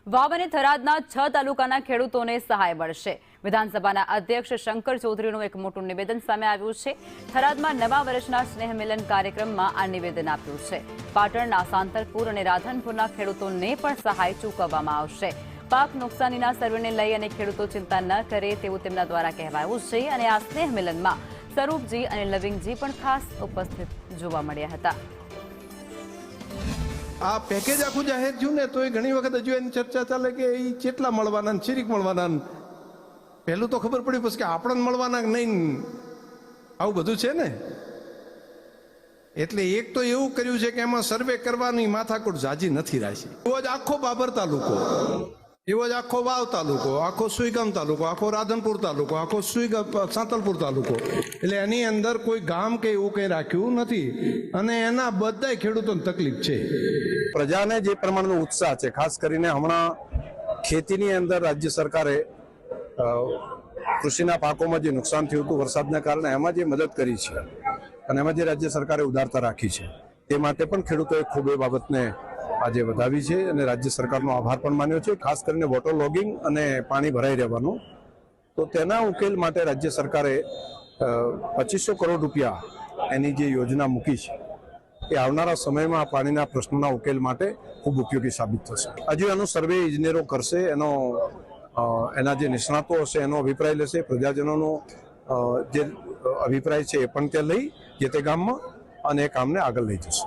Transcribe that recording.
વાવ અને થરાદના 6 તાલુકાના ખેડૂતોને સહાય મળશે। વિધાનસભાના અધ્યક્ષ શંકર ચૌધરીનું એક મોટું નિવેદન સામે આવ્યું છે। થરાદમાં નવા વર્ષના સ્નેહ મિલન કાર્યક્રમમાં આ નિવેદન આપ્યું છે। પાટણના સાંતલપુર અને રાધનપુરના ખેડૂતોને પણ સહાય ચૂકવવામાં આવશે। પાક નુકસાનીના સર્વેને લઈ અને ખેડૂતો ચિંતા ન કરે તેવું તેમના દ્વારા કહેવાયું છે અને આ સ્નેહ મિલનમાં સ્વરૂપજી અને લવિંગજી પણ ખાસ ઉપસ્થિત જોવા મળ્યા હતા। આ પેકેજ આખું જાહેર થયું ને તો એ ઘણી વખત હજુ એની ચર્ચા ચાલે કે એ કેટલા મળવાના ચીરીક મળવાના। પહેલું તો ખબર પડી પછી કે આપણને મળવાના નહીં, આવું બધું છે ને। એટલે એક તો એવું કર્યું છે કે એમાં સર્વે કરવાની માથાકૂટ ઝાજી નથી રાશી। એવો જ આખો બાબર તાલુકો, એવો જ આખો વાવ તાલુકો, આખો સુઈગામ તાલુકો, આખો રાધનપુર તાલુકો, આખો સાંતલપુર તાલુકો, એટલે એની અંદર કોઈ ગામ કે એવું કંઈ રાખ્યું નથી અને એના બધાય ખેડૂતોને તકલીફ છે। પ્રજાને જે પ્રમાણનો ઉત્સાહ છે, ખાસ કરીને હમણાં ખેતીની અંદર રાજ્ય સરકારે કૃષિના પાકોમાં જે નુકસાન થયું હતું વરસાદના કારણે એમાં જે મદદ કરી છે અને એમાં જે રાજ્ય સરકારે ઉદારતા રાખી છે તે માટે પણ ખેડૂતોએ ખૂબ એ બાબતને આજે વધાવી છે અને રાજ્ય સરકારનો આભાર પણ માન્યો છે। ખાસ કરીને વોટર લોગિંગ અને પાણી ભરાઈ રહેવાનું, તો તેના ઉકેલ માટે રાજ્ય સરકારે 2500 કરોડ રૂપિયા એની જે યોજના મૂકી છે એ આવનારા સમયમાં પાણીના પ્રશ્નોના ઉકેલ માટે ખૂબ ઉપયોગી સાબિત થશે। હજુ એનો સર્વે ઇજનેરો કરશે, એના જે નિષ્ણાતો હશે એનો અભિપ્રાય લેશે, પ્રજાજનોનો જે અભિપ્રાય છે એ પણ ત્યાં લઈ જે તે ગામમાં અને એ કામને આગળ લઈ જશે।